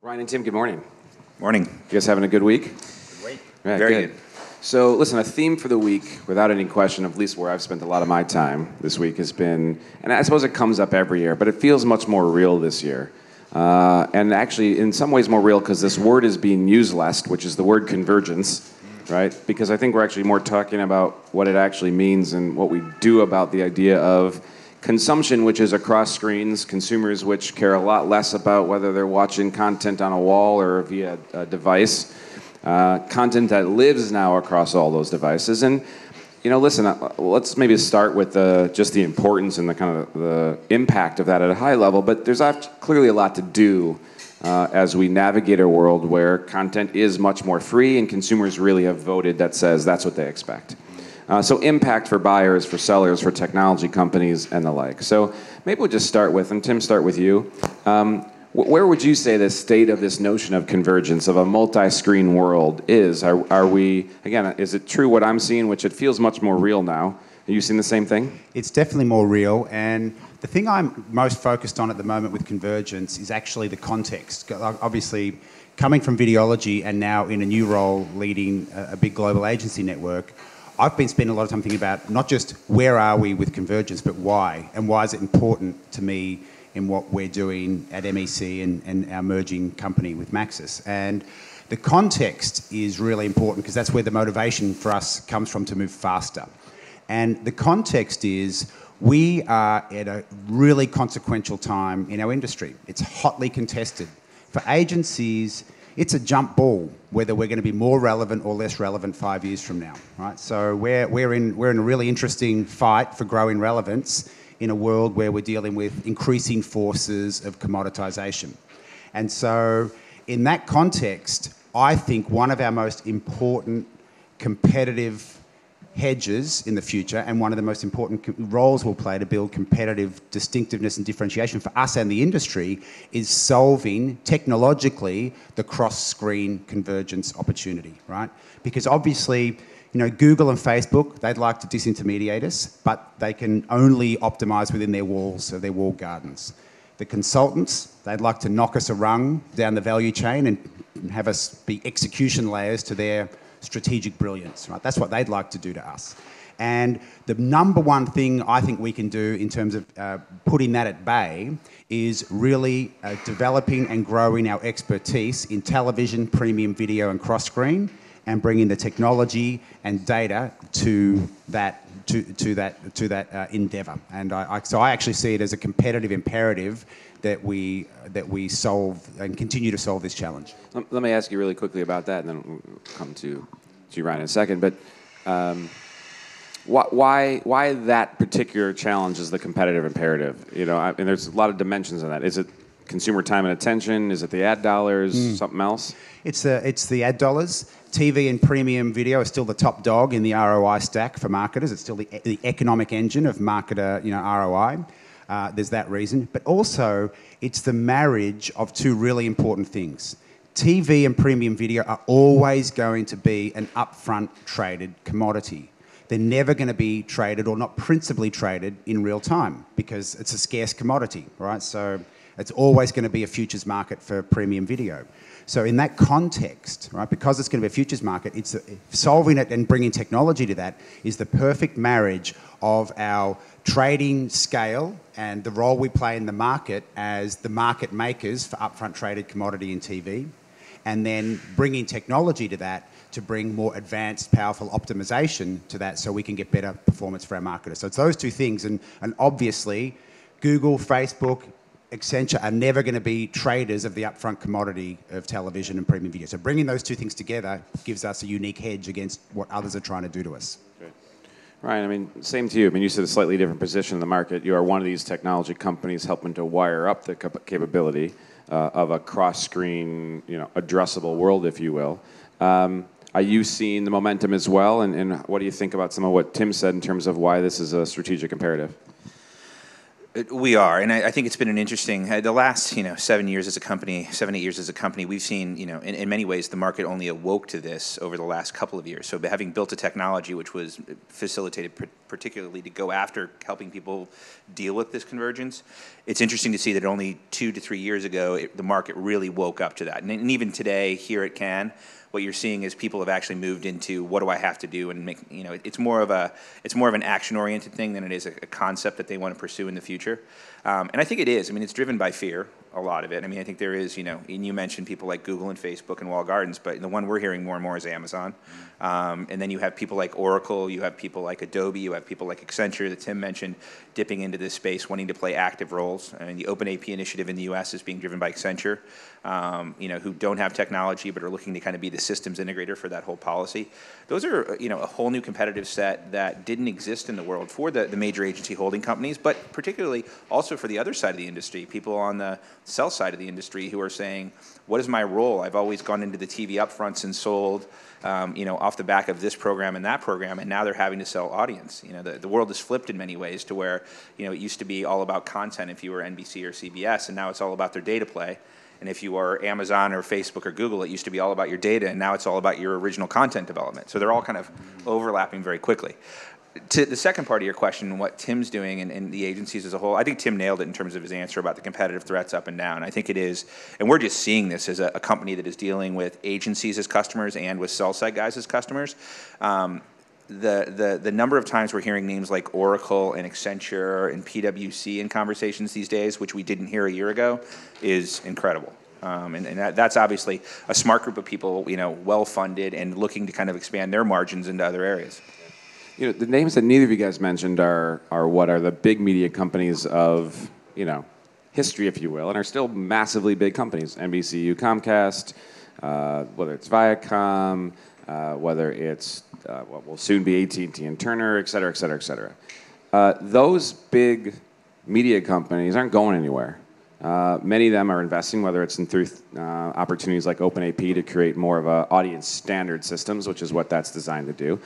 Ryan and Tim, good morning. Morning. You guys having a good week? Good week. Yeah, Very good. So listen, a theme for the week, without any question, at least where I've spent a lot of my time this week, has been, and I suppose it comes up every year, but it feels much more real this year. And actually, in some ways more real because this word is being used less, which is the word convergence, right? Because I think we're actually more talking about what it actually means and what we do about the idea of consumption, which is across screens, consumers which care a lot less about whether they're watching content on a wall or via a device, content that lives now across all those devices. And, you know, listen, let's maybe start with just the importance and the kind of the impact of that at a high level, but there's clearly a lot to do as we navigate a world where content is much more free and consumers really have voted that says that's what they expect. So impact for buyers, for sellers, for technology companies, and the like. So maybe we'll just start with, and Tim, start with you. Where would you say the state of this notion of convergence, of a multi-screen world is? Are we, again, is it true what I'm seeing, which it feels much more real now? Are you seeing the same thing? It's definitely more real, and the thing I'm most focused on at the moment with convergence is actually the context. Obviously, coming from Videology and now in a new role leading a big global agency network, I've been spending a lot of time thinking about not just where are we with convergence, but why, and why is it important to me in what we're doing at MEC and our merging company with Maxis. And the context is really important because that's where the motivation for us comes from to move faster. And the context is we are at a really consequential time in our industry. It's hotly contested. For agencies, it's a jump ball whether we're going to be more relevant or less relevant 5 years from now, right? So we're in a really interesting fight for growing relevance in a world where we're dealing with increasing forces of commoditization. And so in that context, I think one of our most important competitive hedges in the future and one of the most important roles we'll play to build competitive distinctiveness and differentiation for us and the industry is solving technologically the cross-screen convergence opportunity, right? Because obviously, you know, Google and Facebook, they'd like to disintermediate us, but they can only optimize within their walls, or their walled gardens. The consultants, they'd like to knock us a rung down the value chain and have us be execution layers to their strategic brilliance, right? That's what they'd like to do to us. And the number one thing I think we can do in terms of putting that at bay is really developing and growing our expertise in television, premium video, and cross-screen, and bringing the technology and data to that endeavour. And so I actually see it as a competitive imperative that we solve and continue to solve this challenge. Let me ask you really quickly about that, and then we'll come to Ryan in a second. But why that particular challenge is the competitive imperative? You know, and there's a lot of dimensions in that. Is it consumer time and attention? Is it the ad dollars? Something else? It's the ad dollars. TV and premium video are still the top dog in the ROI stack for marketers. It's still the economic engine of marketer, you know, ROI. There's that reason. But also, it's the marriage of two really important things. TV and premium video are always going to be an upfront traded commodity. They're never going to be traded, or not principally traded, in real time because it's a scarce commodity, right? So it's always going to be a futures market for premium video. So in that context, right, because it's going to be a futures market, it's solving it and bringing technology to that is the perfect marriage of our trading scale and the role we play in the market as the market makers for upfront traded commodity in TV, and then bringing technology to that to bring more advanced, powerful optimization to that so we can get better performance for our marketers. So it's those two things, and obviously Google, Facebook, Accenture are never going to be traders of the upfront commodity of television and premium video. So bringing those two things together gives us a unique hedge against what others are trying to do to us. Great. Ryan, I mean, same to you. I mean, you said a slightly different position in the market. You are one of these technology companies helping to wire up the capability of a cross-screen, you know, addressable world, if you will. Are you seeing the momentum as well? And what do you think about some of what Tim said in terms of why this is a strategic imperative? We are, and I think it's been an interesting, the last 7 years as a company, 7, 8 years as a company, we've seen, in many ways, the market only awoke to this over the last couple of years. So having built a technology which was facilitated particularly to go after helping people deal with this convergence, it's interesting to see that only 2 to 3 years ago, the market really woke up to that. And even today, here at Cannes, what you're seeing is people have actually moved into what do I have to do, and make it's more of an action-oriented thing than it is a concept that they want to pursue in the future. And I think it is. I mean, it's driven by fear, a lot of it. I mean, I think there is, and you mentioned people like Google and Facebook and walled gardens, but the one we're hearing more and more is Amazon. And then you have people like Oracle, you have people like Adobe, you have people like Accenture that Tim mentioned dipping into this space, wanting to play active roles. I mean, the OpenAP initiative in the U.S. is being driven by Accenture, who don't have technology but are looking to kind of be the systems integrator for that whole policy. Those are, a whole new competitive set that didn't exist in the world for the major agency holding companies, but particularly also for the other side of the industry, people on the sell side of the industry who are saying, what is my role? I've always gone into the TV upfronts and sold, off the back of this program and that program, and now they're having to sell audience. The world has flipped in many ways to where, it used to be all about content if you were NBC or CBS, and now it's all about their data play. And if you are Amazon or Facebook or Google, it used to be all about your data, and now it's all about your original content development. So they're all kind of overlapping very quickly. To the second part of your question, what Tim's doing and the agencies as a whole, I think Tim nailed it in terms of his answer about the competitive threats up and down. I think it is, and we're just seeing this as a company that is dealing with agencies as customers and with sell-side guys as customers. The number of times we're hearing names like Oracle and Accenture and PwC in conversations these days, which we didn't hear a year ago, is incredible. And that's obviously a smart group of people, well-funded and looking to kind of expand their margins into other areas. The names that neither of you guys mentioned are what are the big media companies of, history, if you will, and are still massively big companies. NBCU, Comcast, whether it's Viacom, whether it's what will soon be AT&T and Turner, et cetera, et cetera, et cetera. Those big media companies aren't going anywhere. Many of them are investing, whether it's through opportunities like OpenAP to create more of a audience standard systems, which is what that's designed to do.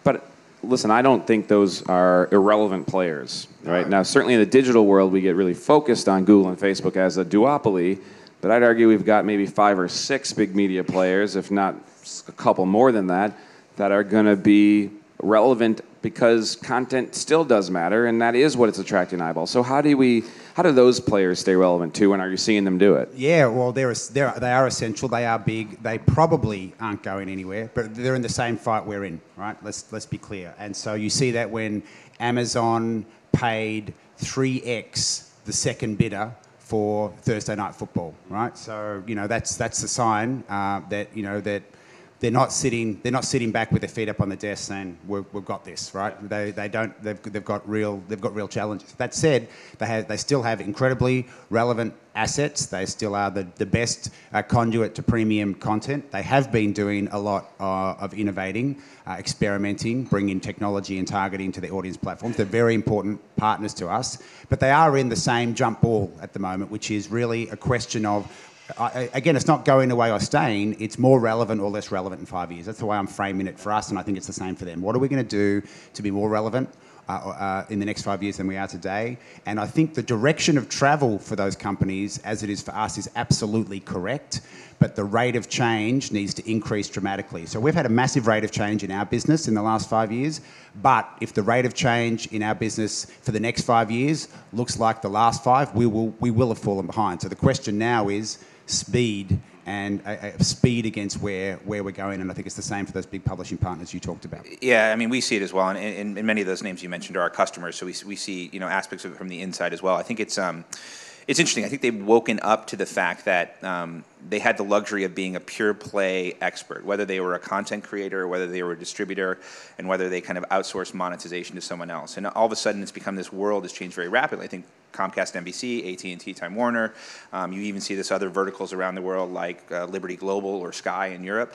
But listen, I don't think those are irrelevant players. Right now, certainly in the digital world, we get really focused on Google and Facebook as a duopoly, but I'd argue we've got maybe 5 or 6 big media players, if not a couple more than that, that are going to be relevant because content still does matter, and that is what it's attracting eyeballs. So how do those players stay relevant too, and are you seeing them do it? Yeah, well, they are essential. They are big. They probably aren't going anywhere, but they're in the same fight we're in, right? Let's be clear. And so you see that when Amazon paid 3x the second bidder for Thursday Night Football, right? So that's the sign that they're not sitting back with their feet up on the desk saying we've got this, right? They've got real challenges. That said, they still have incredibly relevant assets. They still are the best conduit to premium content. They have been doing a lot of innovating, experimenting, bringing technology and targeting to the audience platforms. They're very important partners to us, but they are in the same jump ball at the moment, which is really a question of, again, it's not going away or staying. It's more relevant or less relevant in 5 years. That's the way I'm framing it for us, and I think it's the same for them. What are we going to do to be more relevant in the next 5 years than we are today? And I think the direction of travel for those companies, as it is for us, is absolutely correct, but the rate of change needs to increase dramatically. So we've had a massive rate of change in our business in the last 5 years, but if the rate of change in our business for the next 5 years looks like the last 5, we will have fallen behind. So the question now is speed, and speed against where we're going, and I think it's the same for those big publishing partners you talked about. Yeah, I mean, we see it as well, and many of those names you mentioned are our customers, so we see aspects of it from the inside as well. I think it's interesting. I think they've woken up to the fact that they had the luxury of being a pure play expert, whether they were a content creator, whether they were a distributor, and whether they kind of outsourced monetization to someone else. And all of a sudden, it's become this world has changed very rapidly. I think Comcast, NBC, AT&T, Time Warner. You even see this other verticals around the world like Liberty Global or Sky in Europe.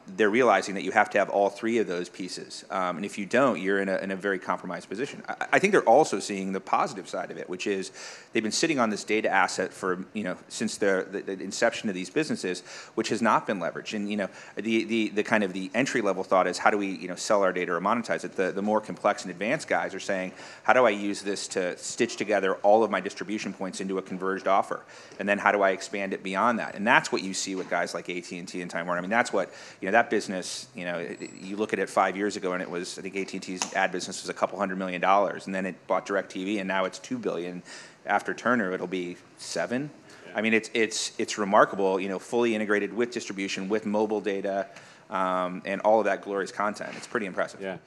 They're realizing that you have to have all 3 of those pieces. And if you don't, you're in a very compromised position. I think they're also seeing the positive side of it, which is they've been sitting on this data asset for, since the inception succession of these businesses, which has not been leveraged. And the kind of the entry level thought is, how do we sell our data or monetize it? The more complex and advanced guys are saying, how do I use this to stitch together all of my distribution points into a converged offer? And then how do I expand it beyond that? And that's what you see with guys like AT&T and Time Warner. I mean, that's what that business. You look at it 5 years ago, and it was, I think AT&T's ad business was a couple $100 million, and then it bought DirecTV, and now it's $2 billion. After Turner, it'll be $7 billion. I mean, it's remarkable, fully integrated with distribution, with mobile data, and all of that glorious content. It's pretty impressive. Yeah.